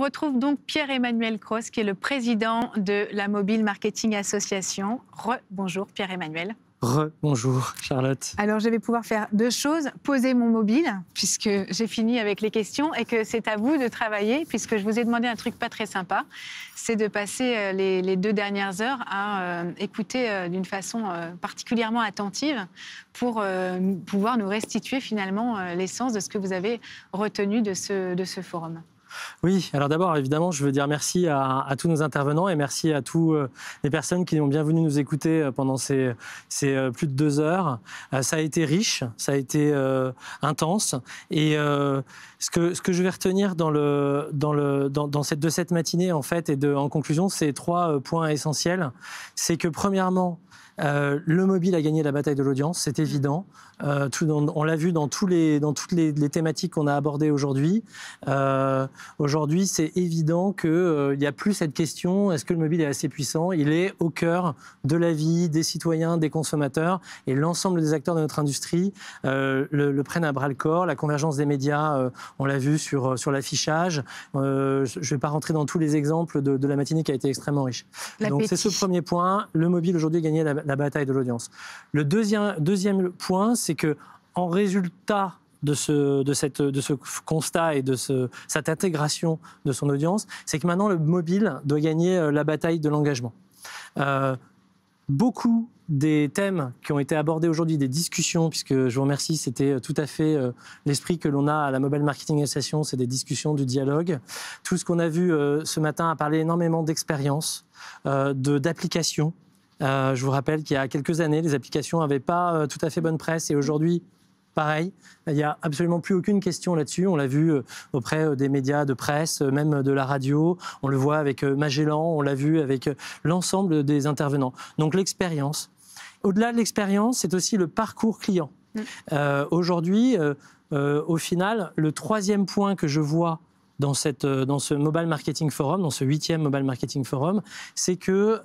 retrouve donc Pierre-Emmanuel Cros, qui est le président de la Mobile Marketing Association. Bonjour Pierre-Emmanuel. Bonjour Charlotte. Alors je vais pouvoir faire deux choses. Poser mon mobile, puisque j'ai fini avec les questions, et que c'est à vous de travailler, puisque je vous ai demandé un truc pas très sympa, c'est de passer les 2 dernières heures à écouter d'une façon particulièrement attentive pour pouvoir nous restituer finalement l'essence de ce que vous avez retenu de ce forum. Oui, alors d'abord, évidemment, je veux dire merci à tous nos intervenants et merci à toutes les personnes qui ont bien voulu nous écouter pendant ces plus de 2 heures. Ça a été riche, ça a été intense. Et ce que je vais retenir de cette matinée, en fait, et en conclusion, c'est 3 points essentiels. C'est que, premièrement, le mobile a gagné la bataille de l'audience, c'est évident. On l'a vu dans toutes les thématiques qu'on a abordées aujourd'hui. Aujourd'hui, c'est évident qu'il n'y a plus cette question, est-ce que le mobile est assez puissant? Il est au cœur de la vie des citoyens, des consommateurs, et l'ensemble des acteurs de notre industrie le prennent à bras-le-corps. La convergence des médias, on l'a vu sur l'affichage. Je ne vais pas rentrer dans tous les exemples de la matinée qui a été extrêmement riche. Donc c'est ce premier point, le mobile aujourd'hui a gagné la bataille de l'audience. Le deuxième point, c'est que en résultat de ce constat et de cette intégration de son audience, c'est que maintenant le mobile doit gagner la bataille de l'engagement. Beaucoup des thèmes qui ont été abordés aujourd'hui, des discussions, puisque je vous remercie, c'était tout à fait l'esprit que l'on a à la Mobile Marketing Association, c'est des discussions, du dialogue. Tout ce qu'on a vu ce matin a parlé énormément d'expérience, d'applications. Je vous rappelle qu'il y a quelques années, les applications n'avaient pas tout à fait bonne presse et aujourd'hui, pareil, il n'y a absolument plus aucune question là-dessus. On l'a vu auprès des médias de presse, même de la radio. On le voit avec Magellan, on l'a vu avec l'ensemble des intervenants. Donc l'expérience. Au-delà de l'expérience, c'est aussi le parcours client. Aujourd'hui, au final, le 3e point que je vois dans ce Mobile Marketing Forum, dans ce 8e Mobile Marketing Forum, c'est que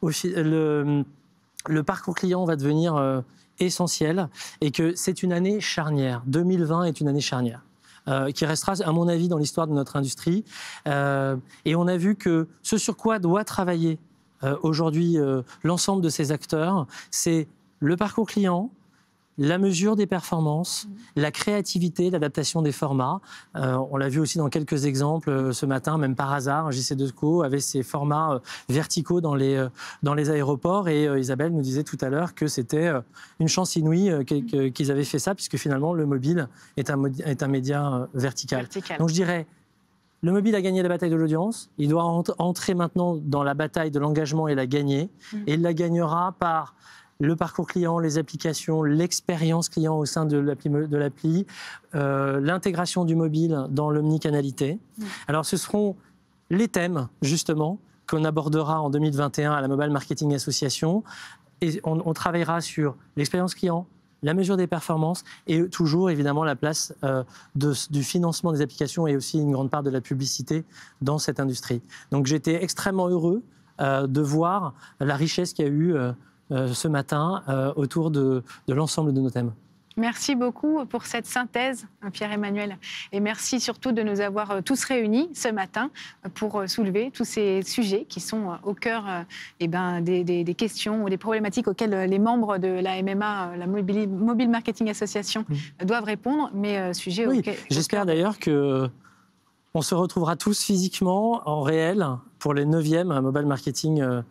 le parcours client va devenir essentiel et que c'est une année charnière. 2020 est une année charnière qui restera, à mon avis, dans l'histoire de notre industrie. Et on a vu que ce sur quoi doit travailler aujourd'hui l'ensemble de ces acteurs, c'est le parcours client, la mesure des performances, la créativité, l'adaptation des formats. On l'a vu aussi dans quelques exemples ce matin, même par hasard, JC2Co avait ses formats verticaux dans les aéroports et Isabelle nous disait tout à l'heure que c'était une chance inouïe qu'ils avaient fait ça puisque finalement le mobile est un média vertical. Donc je dirais, le mobile a gagné la bataille de l'audience, il doit entrer maintenant dans la bataille de l'engagement et la gagner. Et il la gagnera par le parcours client, les applications, l'expérience client au sein de l'appli, l'intégration du mobile dans l'omnicanalité. Alors ce seront les thèmes, justement, qu'on abordera en 2021 à la Mobile Marketing Association. Et on travaillera sur l'expérience client, la mesure des performances et toujours, évidemment, la place du financement des applications et aussi une grande part de la publicité dans cette industrie. Donc j'étais extrêmement heureux de voir la richesse qu'il y a eu ce matin autour de l'ensemble de nos thèmes. Merci beaucoup pour cette synthèse, Pierre-Emmanuel. Et merci surtout de nous avoir tous réunis ce matin pour soulever tous ces sujets qui sont au cœur des questions ou des problématiques auxquelles les membres de la MMA, la Mobile Marketing Association, doivent répondre. Mais sujet j'espère d'ailleurs qu'on se retrouvera tous physiquement, en réel, pour les 9e Mobile Marketing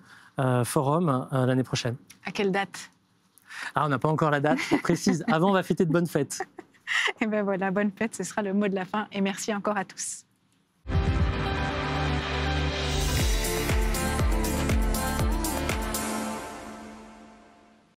Forum l'année prochaine. À quelle date ? On n'a pas encore la date précise. Avant, on va fêter de bonnes fêtes. Et bien voilà, bonne fête, ce sera le mot de la fin. Et merci encore à tous.